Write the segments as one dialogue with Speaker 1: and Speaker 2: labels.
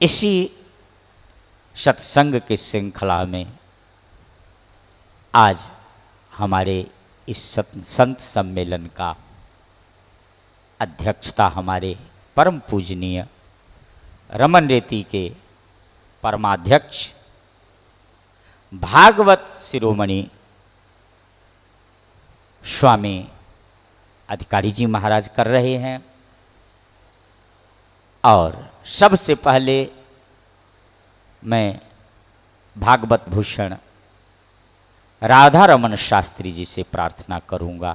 Speaker 1: इसी सत्संग की श्रृंखला में आज हमारे इस संत सम्मेलन का अध्यक्षता हमारे परम पूजनीय रमन रेती के परमाध्यक्ष भागवत शिरोमणि स्वामी अधिकारी जी महाराज कर रहे हैं। और सबसे पहले मैं भागवत भूषण राधा रमन शास्त्री जी से प्रार्थना करूंगा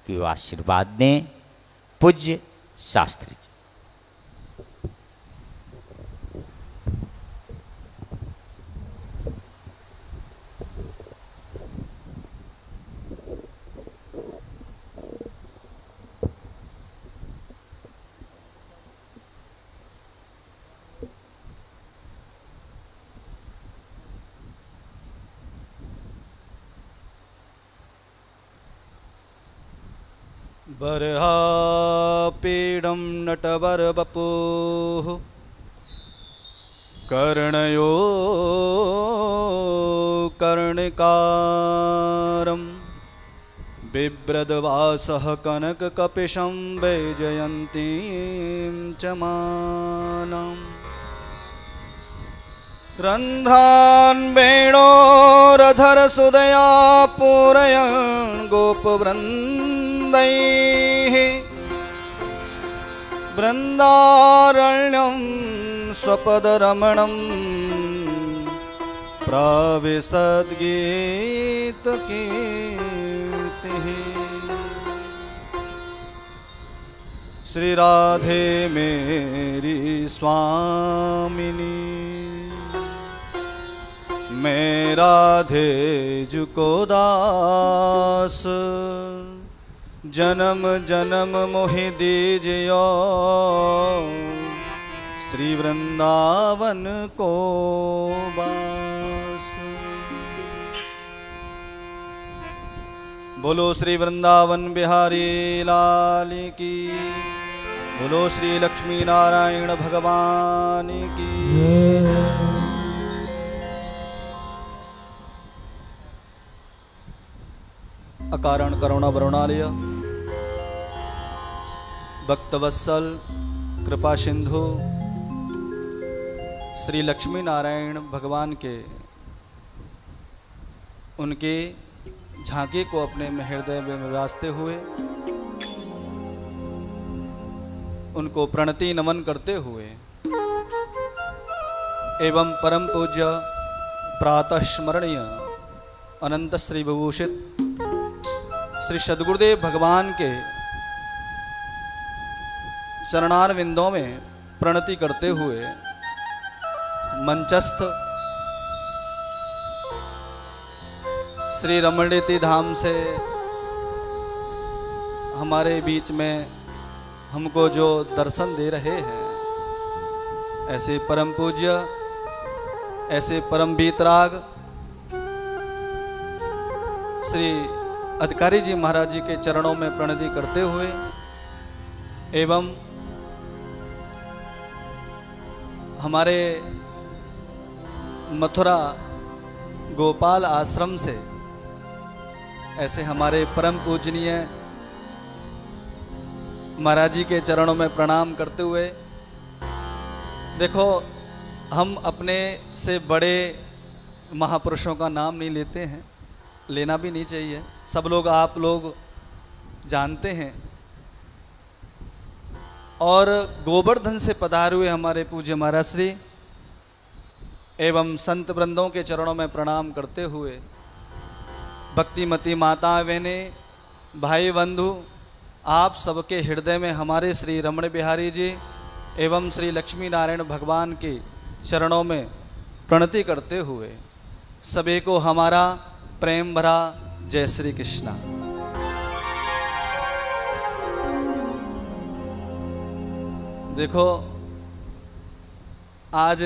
Speaker 1: कि वो आशीर्वाद दें। पूज्य शास्त्री जी।
Speaker 2: बर्हापीडं नटवरवपुः कर्णयो कर्णिकारं बिभ्रद्वासः कनककपिशं वैजयन्तीं च मालाम् रन्ध्रान् वेणोरधरसुदया पूरयन् गोपवृन्दैः वृन्दारण्यं स्वपदरमणं प्राविशद्गीतकीर्तिः। श्री राधे मेरी स्वामिनी, मैं राधे जुको दास, जन्म जन्म मोहि दीजियो श्री वृंदावन को बास। बोलो श्री वृंदावन बिहारी लाल की, बोलो श्री लक्ष्मी नारायण भगवान की। अकारण करुणा वरुणालय भक्तवत्सल कृपा सिंधु श्री लक्ष्मी नारायण भगवान के उनके झांकी को अपने हृदय में विराजते हुए उनको प्रणति नमन करते हुए एवं परम पूज्य प्रातः स्मरणीय अनंत श्री विभूषित श्री सद्गुरुदेव भगवान के चरणारविंदों में प्रणति करते हुए मंचस्थ श्री रमन रेती धाम से हमारे बीच में हमको जो दर्शन दे रहे हैं, ऐसे परम पूज्य, ऐसे परम वीतराग श्री अधिकारी जी महाराज जी के चरणों में प्रणति करते हुए एवं हमारे मथुरा गोपाल आश्रम से ऐसे हमारे परम पूजनीय महाराज जी के चरणों में प्रणाम करते हुए, देखो हम अपने से बड़े महापुरुषों का नाम नहीं लेते हैं, लेना भी नहीं चाहिए। सब लोग आप लोग जानते हैं। और गोवर्धन से पधारे हुए हमारे पूज्य महाराज श्री एवं संत वृंदों के चरणों में प्रणाम करते हुए भक्तिमती माता बहने भाई बंधु आप सबके हृदय में हमारे श्री रमण बिहारी जी एवं श्री लक्ष्मी नारायण भगवान के चरणों में प्रणति करते हुए सभी को हमारा प्रेम भरा जय श्री कृष्णा। देखो आज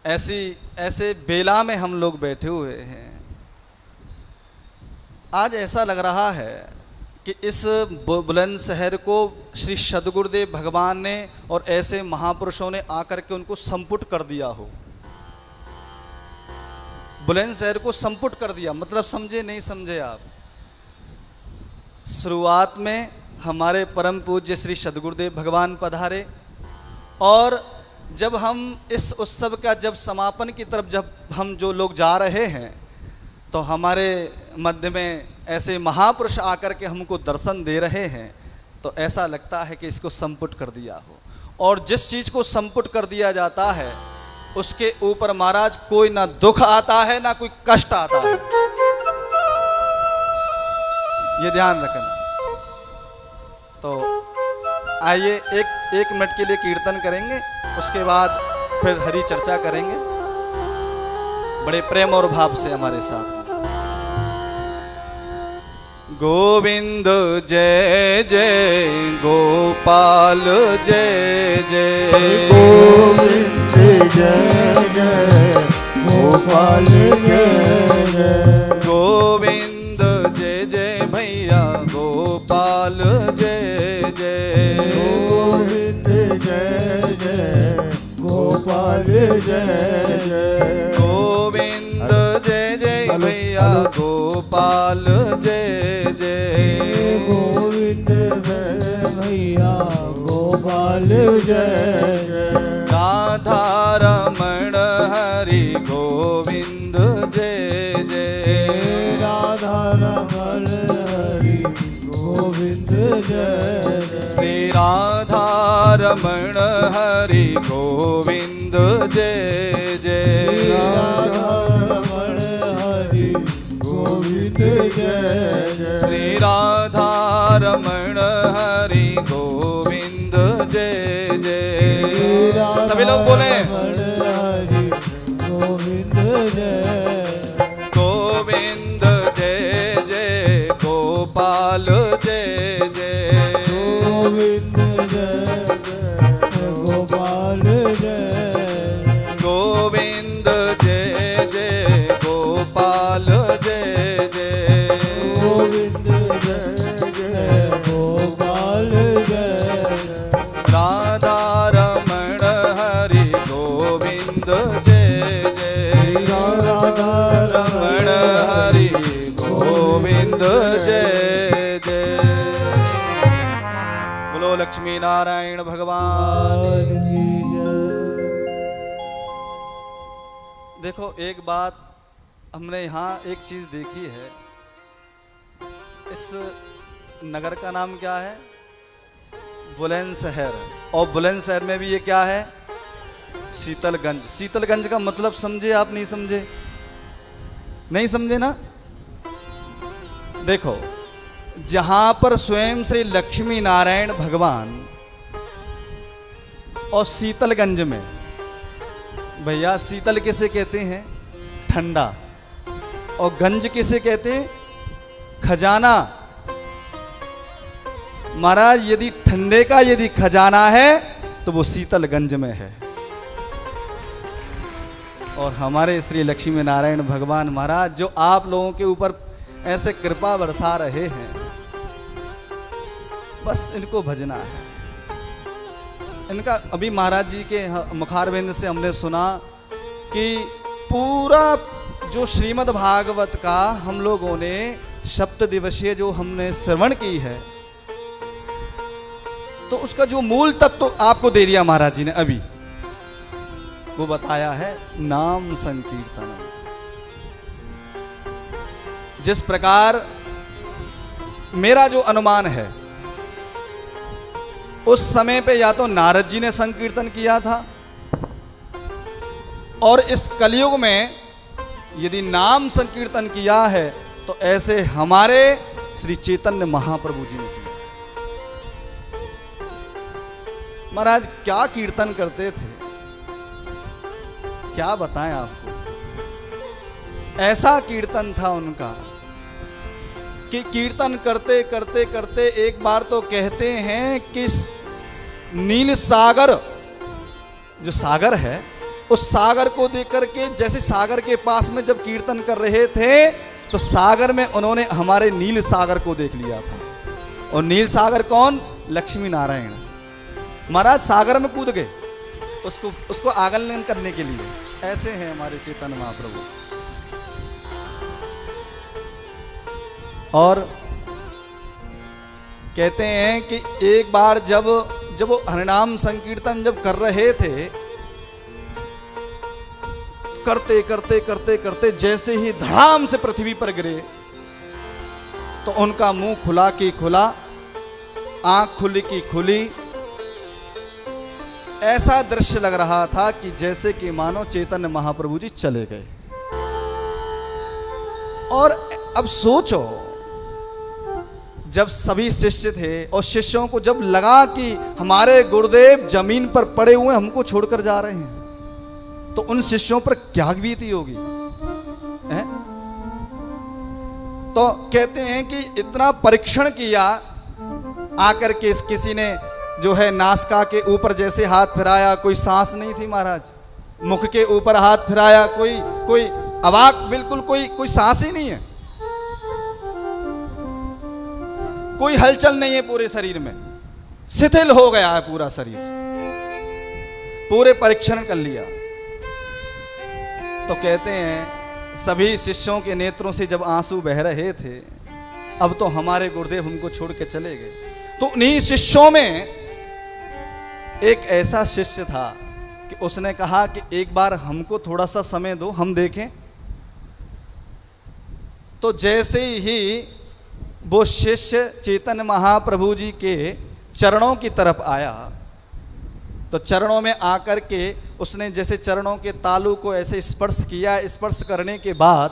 Speaker 2: ऐसे बेला में हम लोग बैठे हुए हैं। आज ऐसा लग रहा है कि इस बुलंदशहर को श्री सद्गुरुदेव भगवान ने और ऐसे महापुरुषों ने आकर के उनको संपुट कर दिया हो। बुलंदशहर को संपुट कर दिया, मतलब समझे नहीं समझे आप। शुरुआत में हमारे परम पूज्य श्री सद्गुरुदेव भगवान पधारे, और जब हम इस उत्सव का जब समापन की तरफ जब हम जो लोग जा रहे हैं, तो हमारे मध्य में ऐसे महापुरुष आकर के हमको दर्शन दे रहे हैं, तो ऐसा लगता है कि इसको संपुट कर दिया हो। और जिस चीज़ को संपुट कर दिया जाता है उसके ऊपर महाराज कोई ना दुख आता है ना कोई कष्ट आता है, ये ध्यान रखना। तो आइए एक मिनट के लिए कीर्तन करेंगे, उसके बाद फिर हरी चर्चा करेंगे बड़े प्रेम और भाव से हमारे साथ। गोविंद जय जय गोपाल जय जय,
Speaker 3: गोविंद जय जय गोपाल जय जय,
Speaker 2: गोविंद जय जय भैया गोपाल जय जय,
Speaker 3: गोविंद जय जय गोपाल जय जय,
Speaker 2: गोविंद जय जय भैया गोपाल जय जय,
Speaker 3: गोविंद जय भैया गोपाल जय जय,
Speaker 2: राधा रमण हरि गोविंद जय जय,
Speaker 3: राधा रमण हरि गोविंद जय जय,
Speaker 2: श्री राधा रमण हरि गोविंद जय जय,
Speaker 3: राधा रमण हरि गोविंद जय जय,
Speaker 2: श्री राधा रमण हरि गोविंद जय जय। सभी लोग बोले
Speaker 3: गोविंद जय,
Speaker 2: गोविंद जय जय गोपाल जय जय,
Speaker 3: गोविंद जय जय गोपाल जय,
Speaker 2: गोविंद जय जय गोपाल जय जय,
Speaker 3: गोविंद जय जय गोपाल जय,
Speaker 2: राधा रमण हरि गोविंद जय जय,
Speaker 3: राधा
Speaker 2: रमण हरि गोविंद जय जय। बोलो लक्ष्मी नारायण भगवान की। देखो एक बात हमने यहाँ एक चीज देखी है, इस नगर का नाम क्या है? बुलंदशहर। और बुलंदशहर में भी ये क्या है? शीतलगंज। शीतलगंज का मतलब समझे आप? नहीं समझे? नहीं समझे ना? देखो, जहां पर स्वयं श्री लक्ष्मी नारायण भगवान, और शीतलगंज में, भैया शीतल किसे कहते हैं? ठंडा। और गंज किसे कहते हैं? खजाना। महाराज यदि ठंडे का यदि खजाना है तो वो शीतलगंज में है। और हमारे श्री लक्ष्मी नारायण भगवान महाराज जो आप लोगों के ऊपर ऐसे कृपा बरसा रहे हैं, बस इनको भजना है। इनका अभी महाराज जी के मुखारविंद से हमने सुना कि पूरा जो श्रीमद् भागवत का हम लोगों ने सप्त दिवसीय जो हमने श्रवण की है, तो उसका जो मूल तत्व तो आपको दे दिया महाराज जी ने। अभी वो बताया है नाम संकीर्तन। जिस प्रकार मेरा जो अनुमान है, उस समय पे या तो नारद जी ने संकीर्तन किया था, और इस कलयुग में यदि नाम संकीर्तन किया है तो ऐसे हमारे श्री चैतन्य महाप्रभु जी ने किया। महाराज क्या कीर्तन करते थे, क्या बताएं आपको। ऐसा कीर्तन था उनका कि कीर्तन करते करते करते एक बार तो कहते हैं कि नील सागर, जो सागर है, उस सागर को देख करके, जैसे सागर के पास में जब कीर्तन कर रहे थे तो सागर में उन्होंने हमारे नील सागर को देख लिया था। और नील सागर कौन? लक्ष्मी नारायण। महाराज सागर में कूद गए उसको आगमन करने के लिए। ऐसे हैं हमारे चैतन्य महाप्रभु। और कहते हैं कि एक बार जब वो हरिनाम संकीर्तन जब कर रहे थे, करते करते करते करते जैसे ही धड़ाम से पृथ्वी पर गिरे तो उनका मुंह खुला की खुला, आंख खुली की खुली। ऐसा दृश्य लग रहा था कि जैसे कि मानो चैतन्य महाप्रभु जी चले गए। और अब सोचो, जब सभी शिष्य थे और शिष्यों को जब लगा कि हमारे गुरुदेव जमीन पर पड़े हुए हमको छोड़कर जा रहे हैं, तो उन शिष्यों पर क्या बीती होगी है? तो कहते हैं कि इतना परीक्षण किया, आकर के किसी ने जो है नासिका के ऊपर जैसे हाथ फिराया, कोई सांस नहीं थी महाराज। मुख के ऊपर हाथ फिराया, कोई अवाक, बिल्कुल कोई सांस ही नहीं है, कोई हलचल नहीं है पूरे शरीर में, शिथिल हो गया है पूरा शरीर। पूरे परीक्षण कर लिया। तो कहते हैं सभी शिष्यों के नेत्रों से जब आंसू बह रहे थे, अब तो हमारे गुरुदेव हमको छोड़ के चले गए। तो उन्हीं शिष्यों में एक ऐसा शिष्य था कि उसने कहा कि एक बार हमको थोड़ा सा समय दो, हम देखें। तो जैसे ही वो शिष्य चैतन्य महाप्रभु जी के चरणों की तरफ आया, तो चरणों में आकर के उसने जैसे चरणों के तालू को ऐसे स्पर्श किया। स्पर्श करने के बाद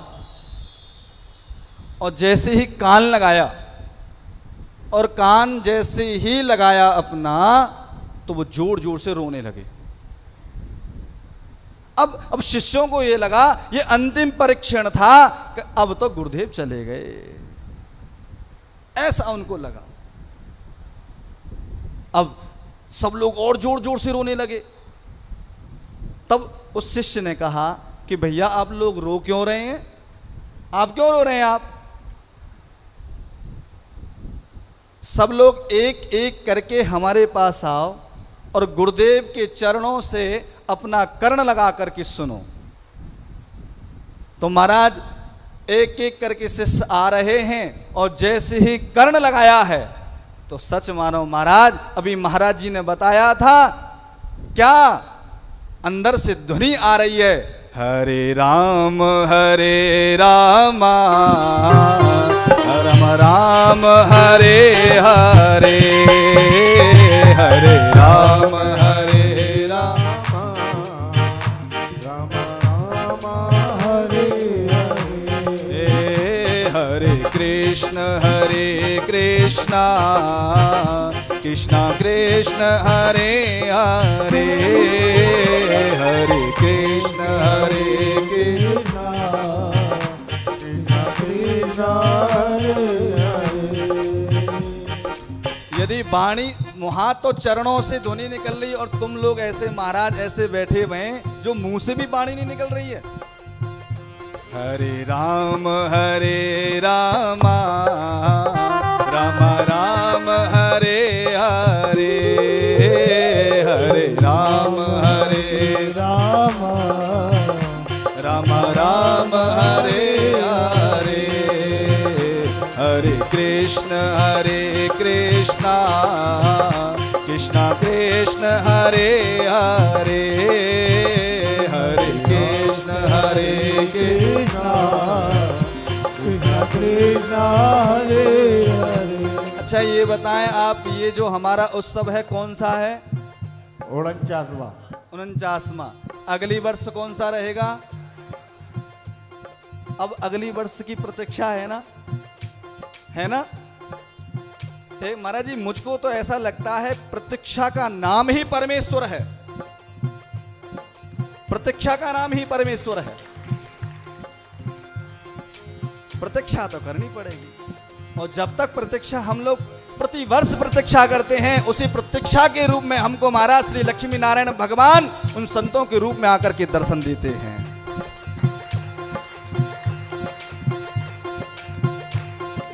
Speaker 2: और जैसे ही कान लगाया, और कान जैसे ही लगाया अपना, तो वो जोर जोर से रोने लगे। अब शिष्यों को ये लगा ये अंतिम परीक्षण था, अब तो गुरुदेव चले गए, ऐसा उनको लगा। अब सब लोग और जोर जोर से रोने लगे। तब उस शिष्य ने कहा कि भैया आप लोग रो क्यों रहे हैं? आप क्यों रो रहे हैं? आप सब लोग एक एक करके हमारे पास आओ और गुरुदेव के चरणों से अपना कर्ण लगा करके सुनो। तो महाराज एक एक करके शिष्य आ रहे हैं, और जैसे ही कर्ण लगाया है तो सच मानो महाराज, अभी महाराज जी ने बताया था क्या, अंदर से ध्वनि आ रही है, हरे राम राम राम हरे हरे, हरे राम
Speaker 3: राम राम हरे हरे,
Speaker 2: हरे कृष्ण कृष्ण कृष्ण हरे हरे, हरे कृष्ण
Speaker 3: कृष्ण कृष्ण हरे हरे।
Speaker 2: यदि वाणी वहां तो चरणों से ध्वनि निकल रही, और तुम लोग ऐसे महाराज ऐसे बैठे हुए हैं जो मुंह से भी वाणी नहीं निकल रही है। हरे राम राम राम हरे हरे, हरे राम
Speaker 3: राम
Speaker 2: राम राम हरे हरे, हरे कृष्ण कृष्ण कृष्ण हरे हरे, हरे कृष्ण
Speaker 3: कृष्ण कृष्ण हरे हरे।
Speaker 2: अच्छा ये बताएं आप, ये जो हमारा उत्सव है कौन सा है?
Speaker 3: 49वां
Speaker 2: 49वां। अगली वर्ष कौन सा रहेगा? अब अगली वर्ष की प्रतीक्षा है ना, है ना? महाराज जी मुझको तो ऐसा लगता है प्रतीक्षा का नाम ही परमेश्वर है, प्रतीक्षा का नाम ही परमेश्वर है। प्रतीक्षा तो करनी पड़ेगी, और जब तक प्रतीक्षा हम लोग प्रति वर्ष प्रतीक्षा करते हैं, उसी प्रतीक्षा के रूप में हमको महाराज श्री लक्ष्मी नारायण भगवान उन संतों के रूप में आकर के दर्शन देते हैं।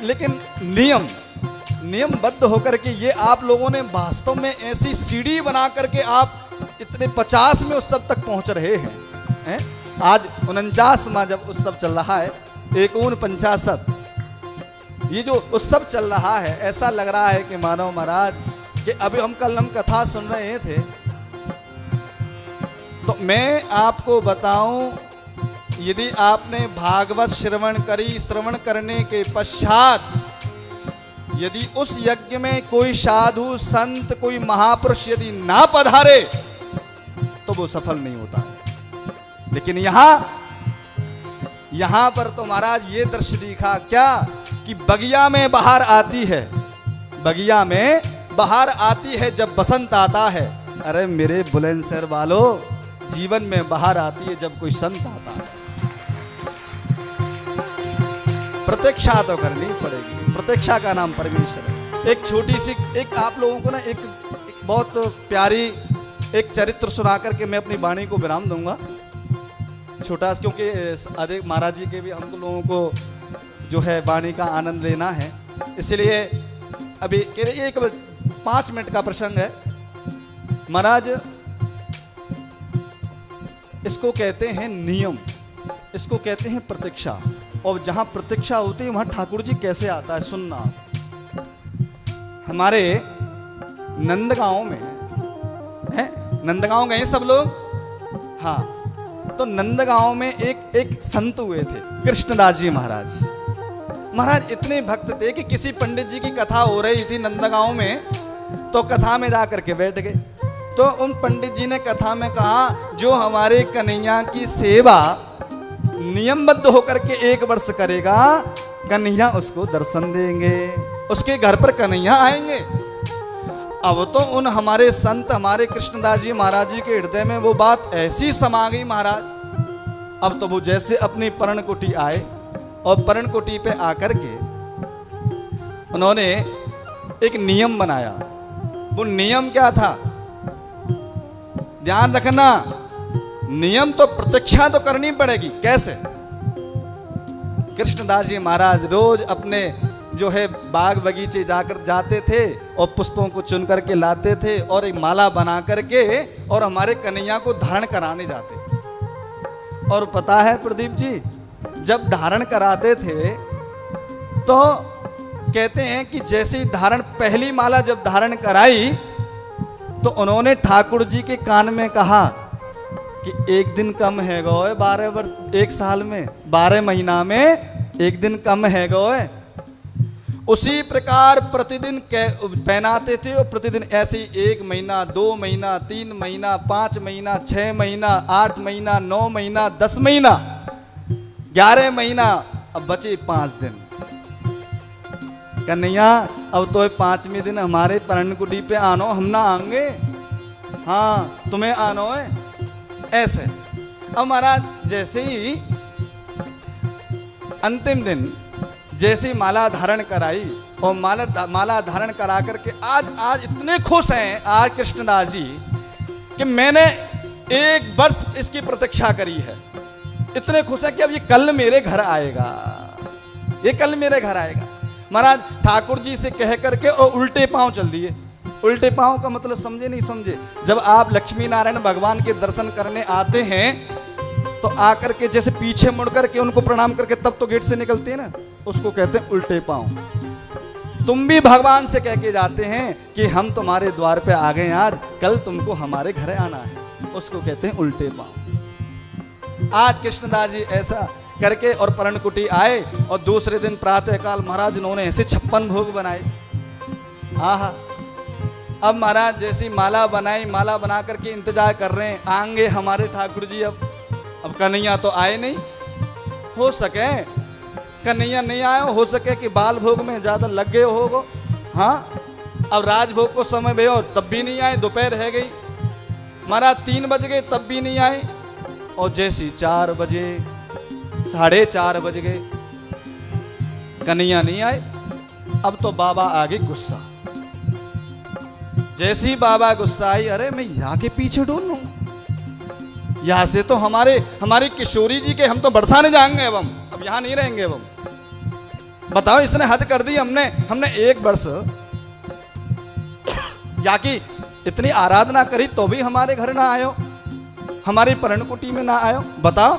Speaker 2: लेकिन नियम नियमबद्ध होकर के ये आप लोगों ने वास्तव में ऐसी सीढ़ी बना करके आप इतने 50 में उत्सव तक पहुंच रहे हैं। आज 49वां जब उत्सव चल रहा है, 51 ये जो उत्सव चल रहा है, ऐसा लग रहा है कि मानव महाराज कि अभी हम कल कथा सुन रहे थे, तो मैं आपको बताऊं, यदि आपने भागवत श्रवण करने के पश्चात यदि उस यज्ञ में कोई साधु संत कोई महापुरुष यदि ना पधारे तो वो सफल नहीं होता है। लेकिन यहां पर तो महाराज ये दृश्य दिखा क्या कि बगिया में बाहर आती है, बगिया में बाहर आती है जब बसंत आता है। अरे मेरे बुलंदशहर वालों, जीवन में बाहर आती है जब कोई संत आता है। प्रतीक्षा तो करनी पड़ेगी, प्रतीक्षा का नाम परमेश्वर है। एक छोटी सी एक आप लोगों को ना एक बहुत प्यारी एक चरित्र सुना करके मैं अपनी वाणी को विराम दूंगा। छोटा, क्योंकि अधिक महाराज जी के भी हम लोगों को जो है वाणी का आनंद लेना है, इसलिए अभी कह रहे ये केवल 5 मिनट का प्रसंग है। महाराज इसको कहते हैं नियम, इसको कहते हैं प्रतीक्षा। और जहां प्रतीक्षा होती है वहां ठाकुर जी कैसे आता है सुनना। हमारे नंदगांव में है, नंदगांव गए सब लोग, हाँ, तो नंदगांव में एक संत हुए थे, कृष्णदास जी महाराज। महाराज इतने भक्त थे कि किसी पंडित जी की कथा हो रही थी नंदगांव में, तो कथा में जा करके बैठ गए। तो उन पंडित जी ने कथा में कहा, जो हमारे कन्हैया की सेवा नियमबद्ध होकर के 1 वर्ष करेगा, कन्हैया उसको दर्शन देंगे, उसके घर पर कन्हैया आएंगे। अब तो उन हमारे संत हमारे कृष्णदास जी महाराज जी के हृदय में वो बात ऐसी समा गई महाराज। अब तो वो जैसे अपनी पर्णकुटी आए और पर्णकुटी पे आकर के उन्होंने एक नियम बनाया। वो नियम क्या था? ध्यान रखना, नियम तो प्रतीक्षा तो करनी पड़ेगी। कैसे? कृष्णदास जी महाराज रोज अपने जो है बाग बगीचे जाते थे और पुष्पों को चुन करके लाते थे और एक माला बना करके और हमारे कन्हैया को धारण कराने जाते। और पता है प्रदीप जी, जब धारण कराते थे तो कहते हैं कि जैसे पहली माला जब धारण कराई तो उन्होंने ठाकुर जी के कान में कहा कि 1 दिन कम है गोए, 12 वर्ष 1 साल में 12 महीना में 1 दिन कम है गोए। उसी प्रकार प्रतिदिन पहनाते थे और प्रतिदिन ऐसे ही 1 महीना 2 महीना 3 महीना 5 महीना 6 महीना 8 महीना 9 महीना 10 महीना 11 महीना, अब बचे 5 दिन। कन्हैया अब तो 5वें दिन हमारे पर्णकुटी पे आनो, हम ना आएंगे, हाँ तुम्हें आनो है ऐसे। अब महाराज जैसे ही अंतिम दिन जैसे ही माला धारण कराई और माला धारण करा करके आज इतने खुश हैं आज कृष्णदास जी कि मैंने 1 वर्ष इसकी प्रतीक्षा करी है। इतने खुश है कि अब ये कल मेरे घर आएगा, ये कल मेरे घर आएगा। महाराज ठाकुर जी से कह करके और उल्टे पांव चल दिए। उल्टे पांव का मतलब समझे नहीं समझे? जब आप लक्ष्मी नारायण भगवान के दर्शन करने आते हैं तो आकर के जैसे पीछे मुड़ करके उनको प्रणाम करके तब तो गेट से निकलते हैं ना, उसको कहते हैं उल्टे पांव। तुम भी भगवान से कह के जाते हैं कि हम तुम्हारे द्वार पे आ गए आज, कल तुमको हमारे घर आना है, उसको कहते हैं उल्टे पांव। आज कृष्णदास जी ऐसा करके और पर्णकुटी आए और दूसरे दिन प्रातःकाल महाराज उन्होंने ऐसे 56 भोग बनाए। आहा, अब महाराज जैसी माला बनाई, माला बना करके इंतजार कर रहे हैं आएंगे हमारे ठाकुर जी। अब कन्हैया तो आए नहीं, हो सके कन्हैया नहीं आए, हो सके कि बाल भोग में ज़्यादा लग गए होगो, हाँ। अब राजभोग को समय भे और तब भी नहीं आए, दोपहर है गई, महाराज 3 बज गए तब भी नहीं आए। और जैसी 4 बजे 4:30 बज गए, कन्हैया नहीं आए। अब तो बाबा आगे गुस्सा, जैसे ही बाबा गुस्सा आई, अरे मैं यहाँ के पीछे ढूंढ लूं, यहाँ से तो हमारी किशोरी जी के हम तो बरसाने जाएंगे, अब यहाँ नहीं रहेंगे। अब बताओ, इसने हद कर दी। हमने 1 वर्ष या कि इतनी आराधना करी तो भी हमारे घर ना आयो, हमारी पर्णकुटी में ना आयो। बताओ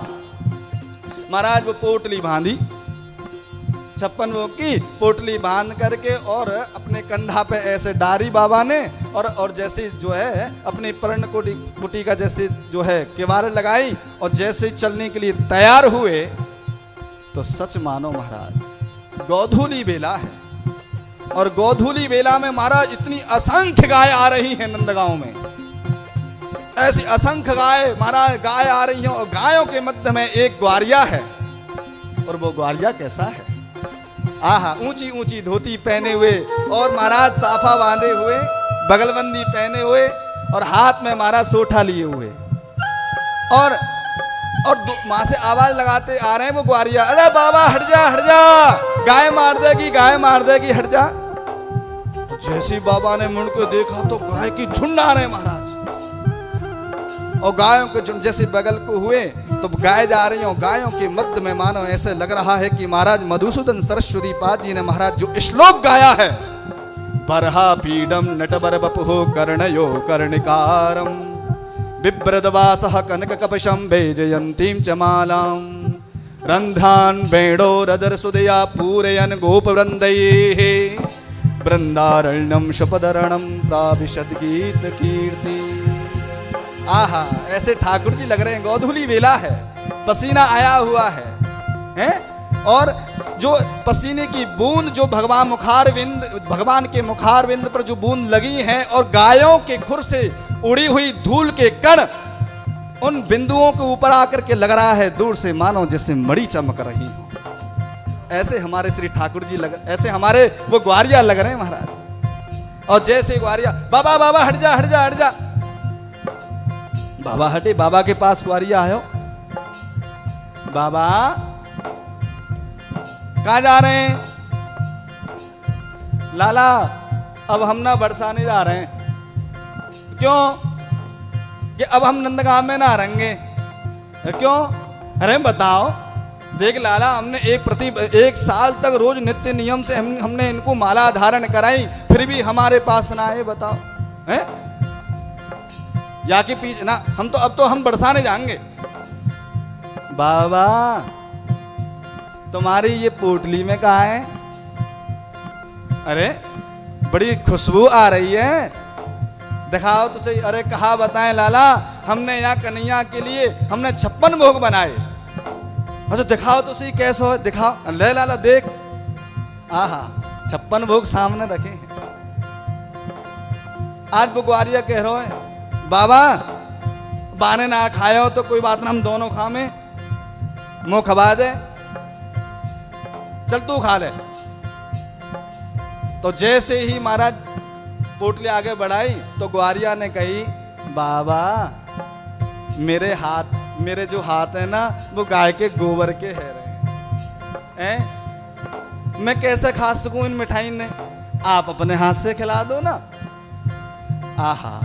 Speaker 2: महाराज, वो पोटली बांधी, 56 भोग की पोटली बांध करके और अपने कंधा पे ऐसे डारी बाबा ने, और जैसे जो है अपनी पर्णकुटी का जैसे जो है किवाड़ लगाई, और जैसे चलने के लिए तैयार हुए तो सच मानो महाराज गोधूली बेला है, और गोधूली बेला में महाराज इतनी असंख्य गाय आ रही हैं नंदगांव में, ऐसी असंख्य गाय महाराज गाय आ रही हैं, और गायों के मध्य में एक ग्वारिया है। और वो ग्वारिया कैसा है, आहा, ऊंची ऊंची धोती पहने हुए और महाराज साफा बांधे हुए, बगलबंदी पहने हुए, और हाथ में महाराज सोठा लिए हुए, और माँ से आवाज लगाते आ रहे हैं वो ग्वारिया, अरे बाबा हट जा हट जा, गाय मार देगी, गाय मार देगी, हट जा। जैसे बाबा ने मुड़ के देखा तो गाय की झुंड आ रहे महाराज, और गायों के झुंड जैसे बगल को हुए तो गाय जा रही हो, गायों के मध्य में मानो ऐसे लग रहा है कि महाराज मधुसूदन सरस्वती पाद जी ने महाराज जो श्लोक गाया है, बरहा पीडम नटबर बपुहो कर्णयो कर्णिकारम बिभ्रदवासः कनक कपशं भेजयन्तीं च मालां रन्ध्रान् वेणोरदर सुदया पूरयन् गोपवृन्दैः वृन्दारण्यं शपदरणं प्राविशद गीत कीर्ति। आहा, ऐसे ठाकुर जी लग रहे हैं, गोधूली बेला है, पसीना आया हुआ है, हैं? और जो पसीने की बूंद जो भगवान के मुखारविंद पर जो बूंद लगी है, और गायों के खुर से उड़ी हुई धूल के कण उन बिंदुओं के ऊपर आकर के लग रहा है दूर से मानो जैसे मणि चमक रही हो। ऐसे हमारे श्री ठाकुर जी ऐसे हमारे वो ग्वारिया लग रहे हैं महाराज। और जैसे ग्वारिया, बाबा बाबा हट जा हट जा हट जा, बाबा हटे, बाबा के पास ग्वारिया आयो, बाबा कहाँ जा रहे हैं? लाला अब हम ना बरसाने जा रहे हैं। क्यों? कि अब हम नंदगांव में ना रहेंगे। क्यों? अरे बताओ, देख लाला, हमने एक साल तक रोज नित्य नियम से हमने इनको माला धारण कराई, फिर भी हमारे पास ना आए। बताओ हैं? या कि पीछे ना, अब तो हम बरसाने जाएंगे। बाबा तुम्हारी ये पोटली में कहा है? अरे बड़ी खुशबू आ रही है, दिखाओ तो सही। अरे कहा बताएं लाला, हमने यहाँ कन्हैया के लिए हमने 56 भोग बनाए। अच्छा दिखाओ तो सही कैसे हो, दिखाओ। ले लाला देख, आहा 56 भोग सामने रखे हैं। आज वो ग्वारिया कह रहे हैं, बाबा बाने ना खाए हो तो कोई बात ना, हम दोनों खामे, मुँह खबा दे, चल तू खा ले। तो जैसे ही महाराज पोटली आगे बढ़ाई तो ग्वारिया ने कही, बाबा मेरे जो हाथ है ना वो गाय के गोबर के है रहे हैं, मैं कैसे खा सकूं इन मिठाई ने, आप अपने हाथ से खिला दो ना। आहा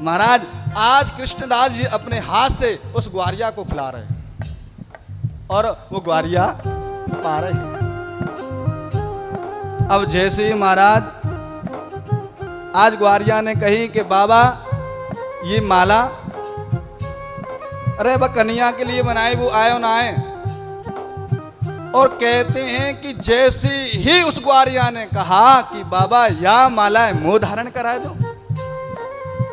Speaker 2: महाराज, आज कृष्णदास जी अपने हाथ से उस ग्वारिया को खिला रहे हैं और वो ग्वारिया पा रहे हैं। अब जैसे ही महाराज आज ग्वारिया ने कही कि बाबा ये माला, अरे वह कन्हैया के लिए बनाए, वो आए ना आए। और कहते हैं कि जैसे ही उस ग्वारिया ने कहा कि बाबा या माला है, मुंह धारण करा दो,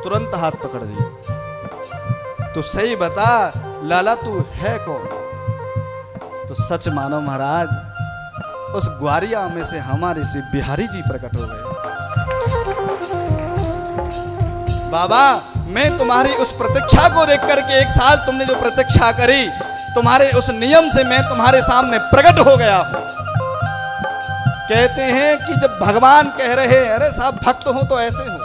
Speaker 2: तुरंत हाथ पकड़ दिया। तो सही बता लाला तू है कौन? तो सच मानो महाराज, उस ग्वारिया में से हमारे से बिहारी जी प्रकट हो गए। बाबा मैं तुम्हारी उस प्रतीक्षा को देख करके, 1 साल तुमने जो प्रतीक्षा करी, तुम्हारे उस नियम से मैं तुम्हारे सामने प्रकट हो गया हूं। कहते हैं कि जब भगवान कह रहे, अरे साहब भक्त हो तो ऐसे हो,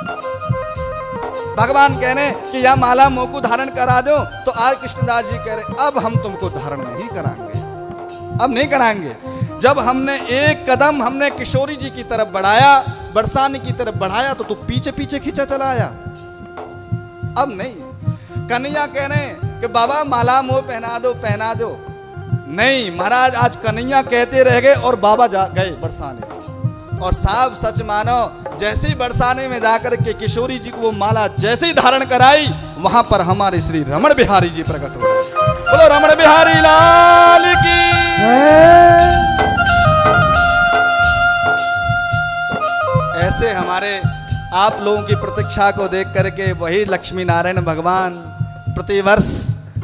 Speaker 2: भगवान कह रहे कि या माला मुंह को धारण करा दो, तो आज कृष्णदास जी कह रहे अब हम तुमको धारण नहीं कराएंगे, अब नहीं कराएंगे। जब हमने एक कदम हमने किशोरी जी की तरफ बढ़ाया, बरसाने की तरफ बढ़ाया, तो तू पीछे पीछे खींचा चला आया। अब नहीं। कन्हैया कह रहे हैं कि बाबा माला मुंह पहना दो, पहना दो। नहीं महाराज, आज कन्हैया कहते रह गए और बाबा जा गए बरसाने। और साहब सच मानो, जैसे ही बरसाने में जाकर के किशोरी जी को वो माला जैसे ही धारण कराई, वहां पर हमारे श्री रमण बिहारी जी प्रकट हो गए। बोलो रमण बिहारी लाल की। ऐसे हमारे आप लोगों की प्रतीक्षा को देख करके वही लक्ष्मी नारायण भगवान प्रतिवर्ष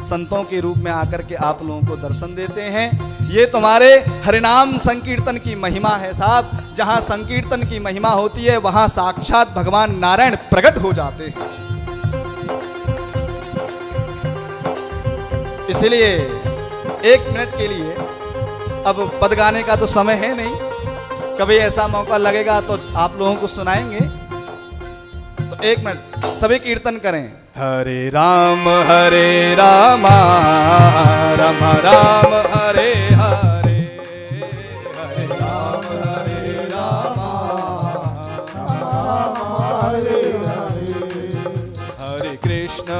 Speaker 2: संतों के रूप में आकर के आप लोगों को दर्शन देते हैं। ये तुम्हारे हरिनाम संकीर्तन की महिमा है साहब। जहां संकीर्तन की महिमा होती है वहां साक्षात भगवान नारायण प्रकट हो जाते हैं। इसलिए 1 मिनट के लिए, अब पद गाने का तो समय है नहीं, कभी ऐसा मौका लगेगा तो आप लोगों को सुनाएंगे। तो 1 मिनट सभी कीर्तन करें। हरे राम राम राम हरे हरे, हरे राम
Speaker 3: हरे हरे,
Speaker 2: हरे कृष्ण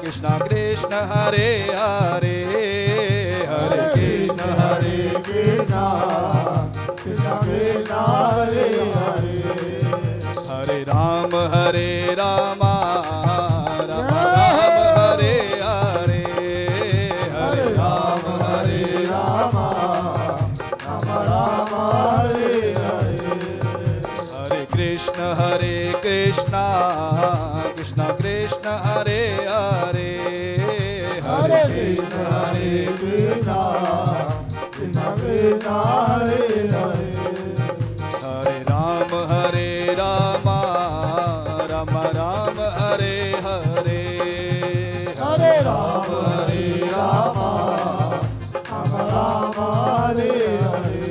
Speaker 2: कृष्ण कृष्ण हरे हरे, हरे कृष्ण
Speaker 3: कृष्णा कृष्णा कृष्णा हरे हरे,
Speaker 2: हरे राम राम राम हरे हरे, हरे राम
Speaker 3: राम राम राम हरे हरे,
Speaker 2: हरे कृष्ण कृष्ण कृष्ण हरे हरे, हरे कृष्ण
Speaker 3: कृष्णा कृष्णा कृष्णा हरे हरे,
Speaker 2: हरे राम राम राम राम हरे हरे,
Speaker 3: हरे राम राम राम हरे हरे,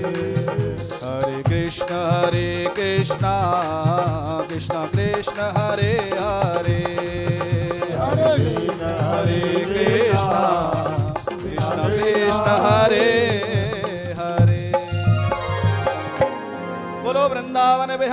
Speaker 2: हरे कृष्ण कृष्ण कृष्ण हरे हरे, हरे कृष्ण कृष्ण हरे हरे। बोलो वृंदावन बिहारी।